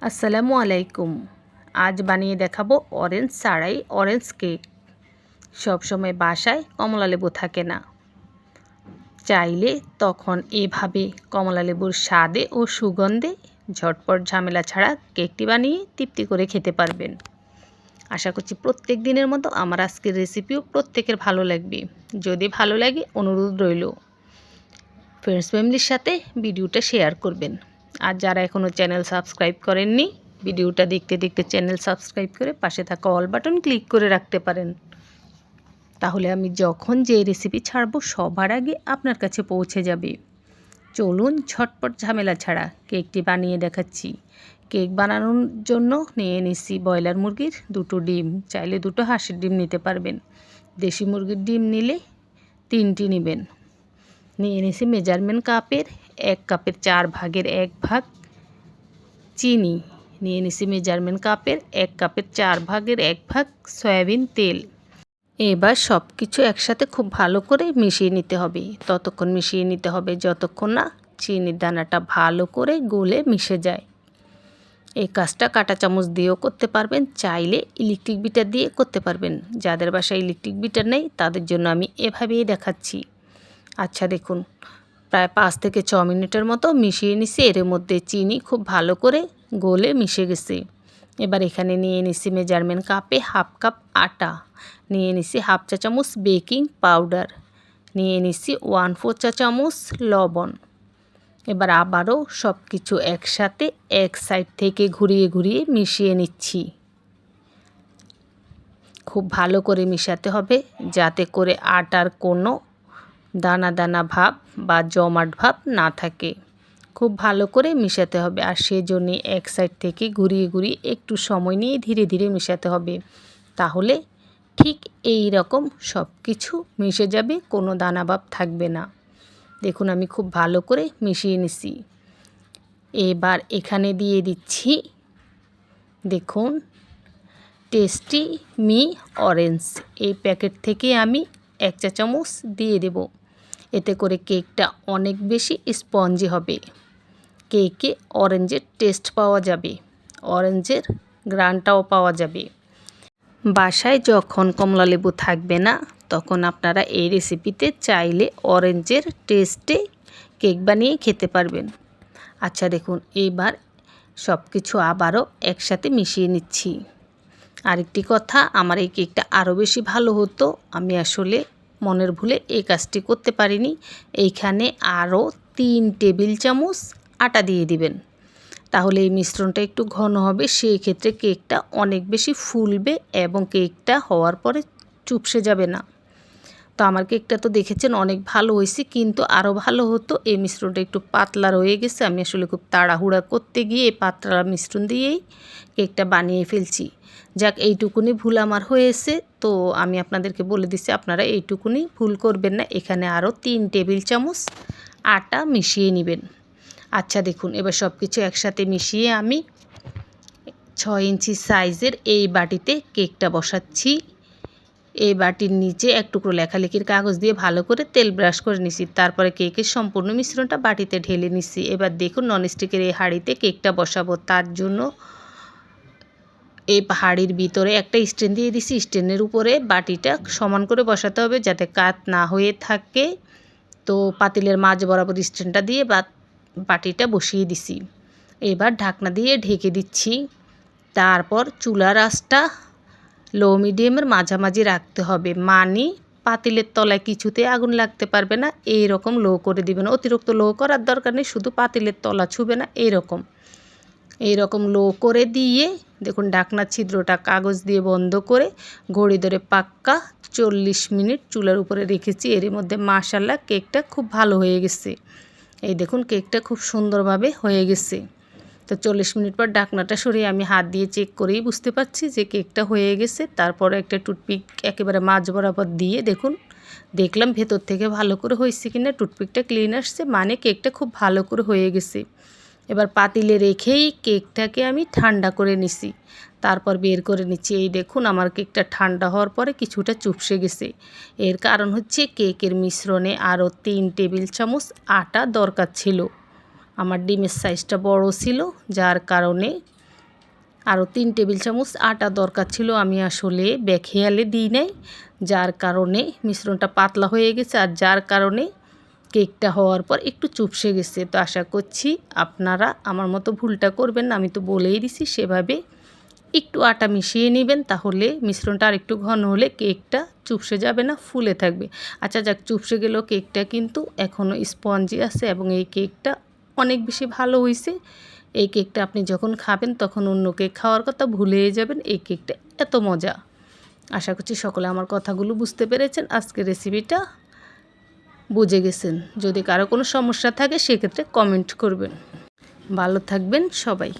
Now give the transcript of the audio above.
আসসালামু আলাইকুম। আজ বানিয়ে দেখাবো অরেঞ্জ ছাড়াই অরেঞ্জ কেক। সবসময় বাসায় কমলালেবু থাকে না, চাইলে তখন এভাবে কমলালেবুর স্বাদে ও সুগন্ধে ঝটপট ঝামেলা ছাড়া কেকটি বানিয়ে তৃপ্তি করে খেতে পারবেন। আশা করছি প্রত্যেক দিনের মতো আমার আজকের রেসিপিও প্রত্যেকের ভালো লাগবে। যদি ভালো লাগে অনুরোধ রইল ফ্রেন্ডস ফ্যামিলির সাথে ভিডিওটা শেয়ার করবেন। আর যারা এখনও চ্যানেল সাবস্ক্রাইব করেননি, ভিডিওটা দেখতে দেখতে চ্যানেল সাবস্ক্রাইব করে পাশে থাকা অল বাটন ক্লিক করে রাখতে পারেন। তাহলে আমি যখন যে রেসিপি ছাড়বো সবার আগে আপনার কাছে পৌঁছে যাবে। চলুন ঝটপট ঝামেলা ছাড়া কেকটি বানিয়ে দেখাচ্ছি। কেক বানানোর জন্য নিয়ে নিচ্ছি ব্রয়লার মুরগির 2টো ডিম, চাইলে 2টো হাঁসের ডিম নিতে পারবেন। দেশি মুরগির ডিম নিলে 3টি নেবেন। নিয়ে নিয়েছি মেজারমেন্ট কাপের 1 কাপের 4 ভাগের 1 ভাগ চিনি। নিয়ে নিয়েছি মেজারমেন্ট কাপের 1 কাপের 4 ভাগের 1 ভাগ সয়াবিন তেল। এবার সব কিছু একসাথে খুব ভালো করে মিশিয়ে নিতে হবে। ততক্ষণ মিশিয়ে নিতে হবে যতক্ষণ না চিনির দানাটা ভালো করে গলে মিশে যায়। এই কাজটা কাঁটা চামচ দিয়েও করতে পারবেন, চাইলে ইলেকট্রিক বিটার দিয়ে করতে পারবেন। যাদের বাসায় ইলেকট্রিক বিটার নেই তাদের জন্য আমি এভাবেই দেখাচ্ছি। আচ্ছা দেখুন, প্রায় 5 থেকে 6 মিনিটের মতো মিশিয়ে নিছি। এর মধ্যে চিনি খুব ভালো করে গলে মিশে গেছে। এবার এখানে নিয়ে নিছি মেজারমেন্ট কাপে 1/2 কাপ আটা, নিয়ে নিছি 1/2 চা চামচ বেকিং পাউডার, নিয়ে নিছি 1/4 চা চামচ লবণ। এবার আবারও সব কিছু একসাথে এক সাইড থেকে ঘুরিয়ে ঘুরিয়ে মিশিয়ে নিচ্ছি। খুব ভালো করে মিশাতে হবে যাতে করে আটার কোনো দানা দানা ভাব বা জমাট ভাব না থাকে। খুব ভালো করে মিশাতে হবে, আর সেজন্যই এক সাইড থেকে ঘুরিয়ে ঘুরিয়ে একটু সময় নিয়ে ধীরে ধীরে মিশাতে হবে। তাহলে ঠিক এই রকম সব কিছু মিশে যাবে, কোনো দানা ভাব থাকবে না। দেখুন আমি খুব ভালো করে মিশিয়ে নিছি। এবার এখানে দিয়ে দিচ্ছি, দেখুন, টেস্টি মি অরেঞ্জ। এই প্যাকেট থেকে আমি 1 চা চামচ দিয়ে দেব। এতে করে কেকটা অনেক বেশি স্পঞ্জি হবে। কেকে অরেঞ্জের টেস্ট পাওয়া যাবে, অরেঞ্জের গ্রানটাও পাওয়া যাবে। বাসায় যখন কমলালেবু থাকবে না তখন আপনারা এই রেসিপিতে চাইলে অরেঞ্জের টেস্টে কেক বানিয়ে খেতে পারবেন। আচ্ছা দেখুন, এবার সব কিছু আবারও একসাথে মিশিয়ে নিচ্ছি। আরেকটি কথা, আমার এই কেকটা আরও বেশি ভালো হতো, আমি আসলে মনের ভুলে এই কাজটি করতে পারিনি। এইখানে আরও 3 টেবিল চামচ আটা দিয়ে দিবেন, তাহলে এই মিশ্রণটা একটু ঘন হবে। সেই ক্ষেত্রে কেকটা অনেক বেশি ফুলবে এবং কেকটা হওয়ার পরে চুপসে যাবে না। তো আমার কেকটা তো দেখেছেন অনেক ভালো হয়েছে, কিন্তু আরও ভালো হতো। এই মিশ্রণটা একটু পাতলা রয়ে গেছে, আমি আসলে খুব তাড়াহুড়া করতে গিয়ে এই পাতলা মিশ্রণ দিয়েই কেকটা বানিয়ে ফেলছি। যাক, এইটুকুনি ভুল আমার হয়েছে, তো আমি আপনাদেরকে বলে দিচ্ছি আপনারা এইটুকুনি ভুল করবেন না। এখানে আরও 3 টেবিল চামচ আটা মিশিয়ে নেবেন। আচ্ছা দেখুন, এবার সব কিছু একসাথে মিশিয়ে আমি 6 ইঞ্চি সাইজের এই বাটিতে কেকটা বসাচ্ছি। এই বাটির নিচে এক টুকরো লেখালেখির কাগজ দিয়ে ভালো করে তেল ব্রাশ করে নিছি। তারপরে কেকের সম্পূর্ণ মিশ্রণটা বাটিতে ঢেলে নিছি। এবার দেখুন, ননস্টিকের এই হাঁড়িতে কেকটা বসাবো। তার জন্য এই হাঁড়ির ভিতরে একটা স্ট্যান্ড দিয়ে দিছি। স্ট্যান্ডের উপরে বাটিটা সমান করে বসাতে হবে যাতে কাত না হয়ে থাকে। তো পাতিলের মাঝ বরাবর স্ট্যান্ডটা দিয়ে বাটিটা বসিয়ে দিছি। এবার ঢাকনা দিয়ে ঢেকে দিচ্ছি। তারপর চুলার আঁচটা লো মিডিয়ামের মাঝামাঝি রাখতে হবে, মানে পাতিলের তলায় কিছুতে আগুন লাগতে পারবে না। এই রকম লো করে দিবেন, অতিরিক্ত লো করার দরকার নেই, শুধু পাতিলের তলা ছুবে না, এই রকম লো করে দিয়ে দেখুন ঢাকনার ছিদ্রটা কাগজ দিয়ে বন্ধ করে ঘড়ি ধরে পাক্কা 40 মিনিট চুলার উপরে রেখেছি। এর মধ্যে মাশাআল্লাহ কেকটা খুব ভালো হয়ে গেছে। এই দেখুন কেকটা খুব সুন্দরভাবে হয়ে গেছে। তো 40 মিনিট পর ঢাকনাটা সরিয়ে আমি হাত দিয়ে চেক করেই বুঝতে পারছি যে কেকটা হয়ে গেছে। তারপরে একটা টুথপিক একেবারে মাঝ বরাবর দিয়ে দেখলাম ভেতর থেকে ভালো করে হয়েছে কিনা। টুথপিকটা ক্লিন আসছে, মানে কেকটা খুব ভালো করে হয়ে গেছে। এবার পাতিলে রেখেই কেকটাকে আমি ঠান্ডা করে নিছি, তারপর বের করে নিচ্ছি। এই দেখুন আমার কেকটা ঠান্ডা হওয়ার পরে কিছুটা চুপসে গেছে। এর কারণ হচ্ছে কেকের মিশ্রণে আরও 3 টেবিল চামচ আটা দরকার ছিল। আমার ডিমের সাইজটা বড় ছিল, যার কারণে আরও 3 টেবিল চামচ আটা দরকার ছিল, আমি আসলে বেখেয়ালে দিই নাই, যার কারণে মিশ্রণটা পাতলা হয়ে গেছে আর যার কারণে কেকটা হওয়ার পর একটু চুপসে গেছে। তো আশা করছি আপনারা আমার মতো ভুলটা করবেন না, আমি তো বলেই দিছি সেভাবে একটু আটা মিশিয়ে নেবেন, তাহলে মিশ্রণটা আর একটু ঘন হলে কেকটা চুপসে যাবে না, ফুলে থাকবে। আচ্ছা যাক, চুপসে গেলেও কেকটা কিন্তু এখনও স্পঞ্জি আছে এবং এই কেকটা অনেক বেশি ভালো হয়েছে। এই কেকটা আপনি যখন খাবেন তখন অন্য কেক খাওয়ার কথা ভুলেই যাবেন, এই কেকটা এত মজা। আশা করছি সকলে আমার কথাগুলো বুঝতে পেরেছেন, আজকের রেসিপিটা বুঝে গেছেন। যদি কারো কোনো সমস্যা থাকে সেক্ষেত্রে কমেন্ট করবেন। ভালো থাকবেন সবাই।